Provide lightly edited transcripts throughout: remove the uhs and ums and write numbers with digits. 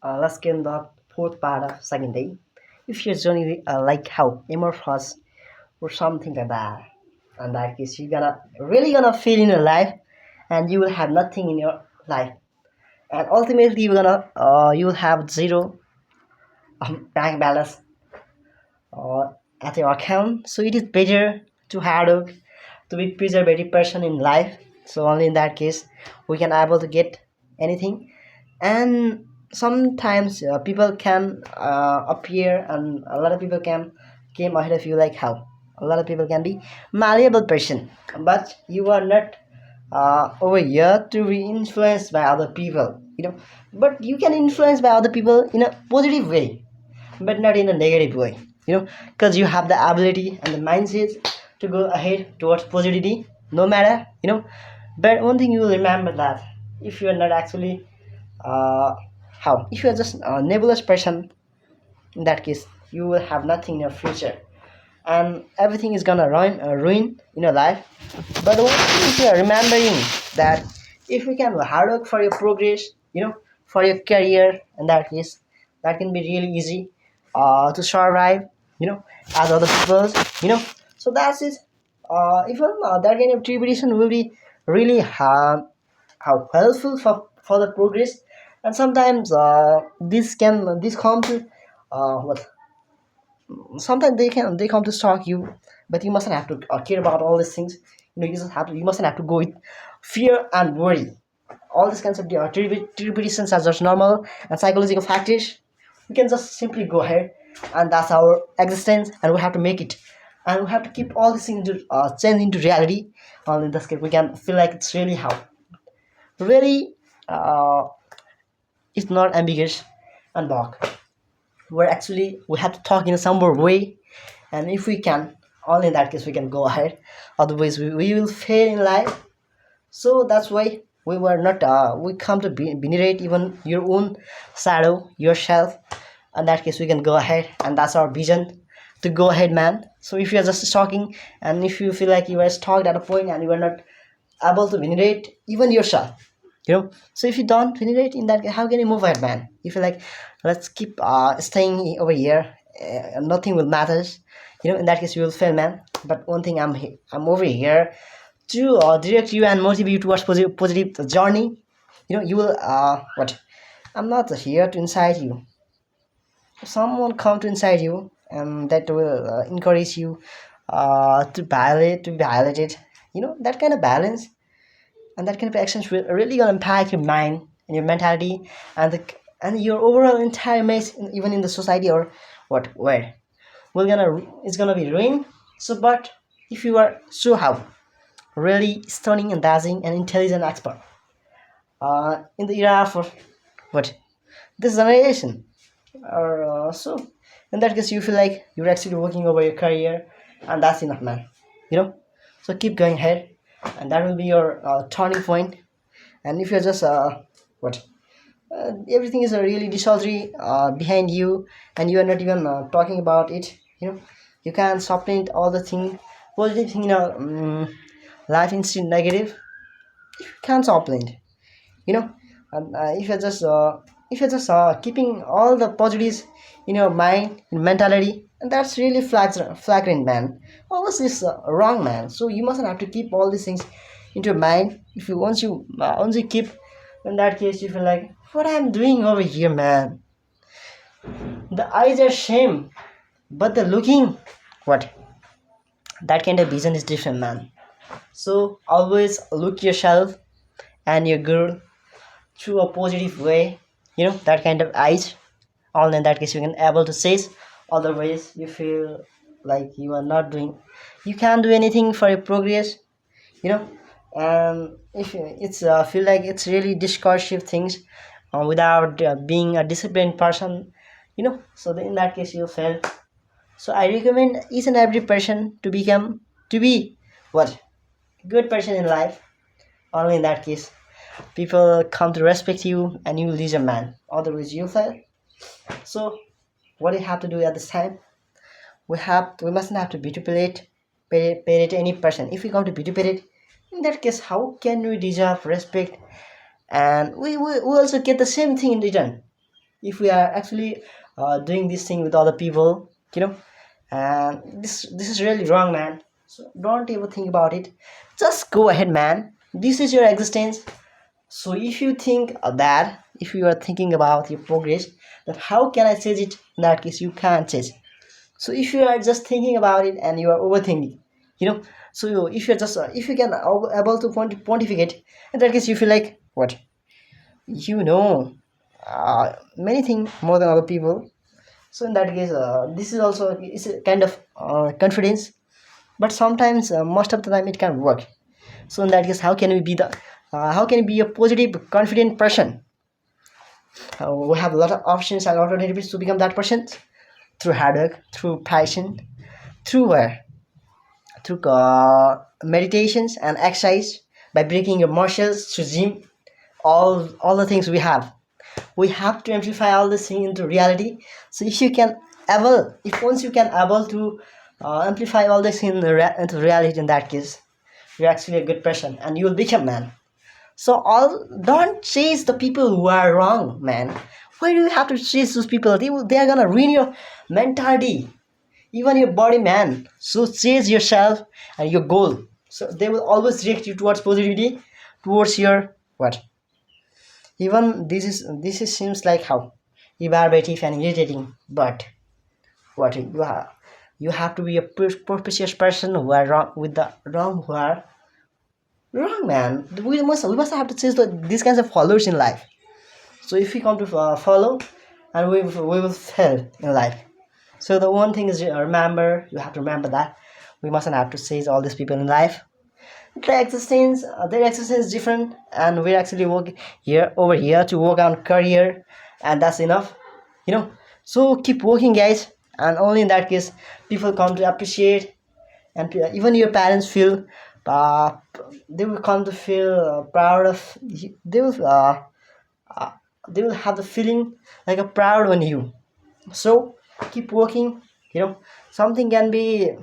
Let's get in the fourth part of second day. If your journey like how amorphous or something like that, and that case you're gonna really gonna feel in your life, and you will have nothing in your life, and ultimately you will have zero bank balance at your account. So it is better to hard work to be preservative person in life. So only in that case we can able to get anything. And sometimes people can appear, and a lot of people can came ahead of you, like how a lot of people can be malleable person, but you are not over here to be influenced by other people, but you can influence by other people in a positive way, but not in a negative way, because you have the ability and the mindset to go ahead towards positivity, no matter, but one thing you will remember that if you are not actually uh, how if you are just a nebulous person, in that case you will have nothing in your future, and everything is gonna ruin in your life. But one thing, if you are remembering that if you can hard work for your progress, for your career, in that case that can be really easy to survive, as other people, so that's it. Even that kind of tribulation will be really how helpful for the progress. And sometimes this come to what sometimes they come to stalk you, but you mustn't have to care about all these things. You mustn't have to go with fear and worry. All these kinds of tribulations are just normal and psychological factors. We can just simply go ahead, and that's our existence, and we have to make it, and we have to keep all these things to change into reality. Only in this case we can feel like it's really how really uh, it's not ambiguous and vague, where actually we have to talk in a somber way. And if we can, only in that case we can go ahead, otherwise we will fail in life. So that's why we were not we come to venerate even your own shadow yourself. In that case we can go ahead, and that's our vision, to go ahead, man. So if you are just stalking, and if you feel like you are stalked at a point and you are not able to venerate even yourself, so if you don't venerate in that, how can you move ahead, man? If you're like, let's keep staying over here, nothing will matters, in that case you will fail, man. But one thing, I'm over here to direct you and motivate you towards positive journey. You will what I'm not here to incite you. Someone come to inside you, and that will encourage you to be violated, that kind of balance and that kind of actions will really gonna impact your mind and your mentality, and and your overall entire image, even in the society, or what where we're gonna it's gonna be ruined. So but if you are so how really stunning and dazzling and intelligent expert in the era of what this generation, or so in that case you feel like you're actually working over your career, and that's enough, man, you know so keep going ahead, and that will be your turning point. And if you're just what everything is really desultory behind you, and you are not even talking about it, you can supplement all the thing positive thing, life instead negative, you can supplement, you know and if you're just keeping all the positives in your mind, in mentality, and that's really flagrant, man. All this is wrong, man. So you mustn't have to keep all these things into your mind. If you once you keep, in that case you feel like, what I'm doing over here, man? The eyes are shame, but the looking, what that kind of vision is different, man. So always look yourself and your girl through a positive way, that kind of eyes. Only in that case you can able to say. Otherwise you feel like you can't do anything for your progress, you know and if it's feel like it's really discursive things without being a disciplined person, so then in that case you fail. So I recommend each and every person to be what good person in life. Only in that case people come to respect you, and you will lose a man, otherwise you fail. So what we have to do at this time, we mustn't have to parade any person. If we come to parade, in that case how can we deserve respect, and we also get the same thing in return? if we are actually doing this thing with other people, and this is really wrong, man. So don't ever think about it. Just go ahead, man. This is your existence. So if you think that, if you are thinking about your progress, that how can I change it? In that case, you can't change. So if you are just thinking about it and you are overthinking, you know, so if you're just if you can able to pontificate, in that case you feel like what, you know, many things more than other people. So in that case, this is also is a kind of confidence, but sometimes most of the time it can work. So in that case, how can we be the how can we be a positive confident person? We have a lot of options and alternatives to become that person, through hard work, through passion, through where, through meditations and exercise, by breaking your muscles to gym, all the things we have to amplify all this thing into reality. So if you can able, if once you can able to amplify all this into reality, in that case you're actually a good person and you will become man. So all, don't chase the people who are wrong, man. Why do you have to chase those people? They are gonna ruin your mentality, even your body, man. So chase yourself and your goal, so they will always direct you towards positivity, towards your what. Even this is seems like how evaluative and irritating, but what you have to be a purposeless person who are wrong with the wrong, who are wrong, man. We must have to chase these kinds of followers in life. So if we come to follow, and we will fail in life. So the one thing is, remember, you have to remember that we mustn't have to chase all these people in life. Their existence is different, and we're actually working here over here to work on career, and that's enough, you know. So keep working, guys, and only in that case people come to appreciate, and even your parents feel uh, they will come to feel proud of you. Uh, they will have the feeling like a proud on you. So keep working, something can be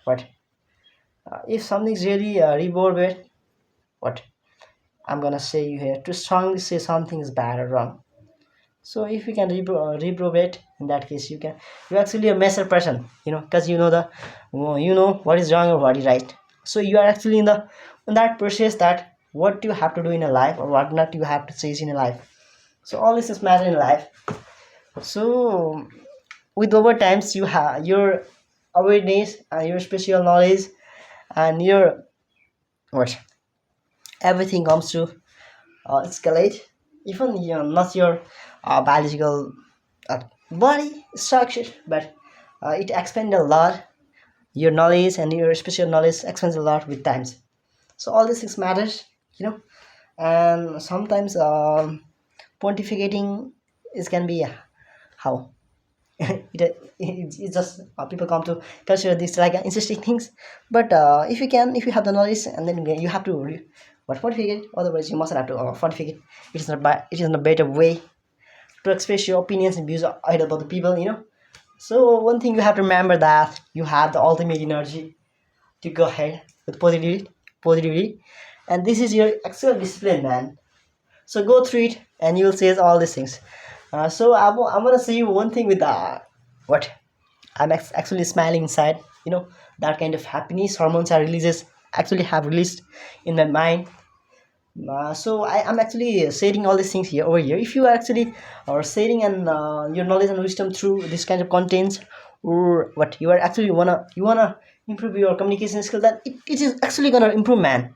what, if something's really rewarded, what, I'm gonna say you here to strongly say something is bad or wrong. So if you can reprobate, in that case you're actually a messer person, because you know what is wrong or what is right. So you are actually in that process, that what you have to do in a life or what not you have to chase in a life. So all this is matter in life. So with over times, you have your awareness and your special knowledge and your what, everything comes to escalate. Even not your biological body structure, but it expands a lot. Your knowledge and your special knowledge expands a lot with times. So all these things matters, and sometimes pontificating is can be how it's just people come to consider this like interesting things. But if you have the knowledge, and then you have to but pontificate, otherwise you must have to pontificate. It is not a better way to express your opinions and views ahead about the people, so one thing you have to remember, that you have the ultimate energy to go ahead with positivity, and this is your actual discipline, man. So go through it, and you'll see all these things. So I'm gonna say you one thing with what, I'm actually smiling inside. That kind of happiness hormones are releases, actually have released in my mind. So I'm actually sharing all these things here over here. If you are actually or sharing and your knowledge and wisdom through this kind of contents, or what you are actually you wanna improve your communication skill, that it is actually gonna improve, man.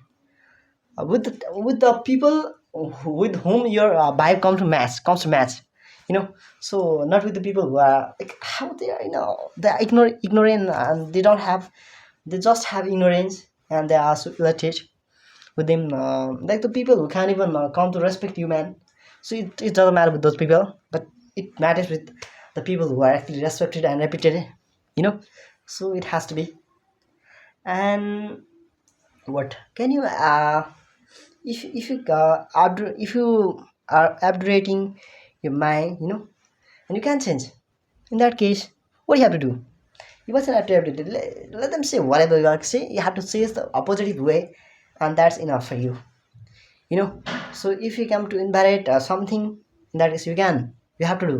With the people with whom your vibe comes to match, you know so not with the people who are like, how they are, they're ignorant, and they just have ignorance, and they are so illiterate with them, like the people who can't even come to respect you, man. So it doesn't matter with those people, but it matters with the people who are actually respected and reputed, you know so it has to be. And what can you if you are abdurating your mind, and you can't change, in that case, what you have to do, you must have to abdurate. Let them say whatever you want to say. You have to say it the opposite way, and that's enough for you. So if you come to invalidate something, in that case you can. You have to do.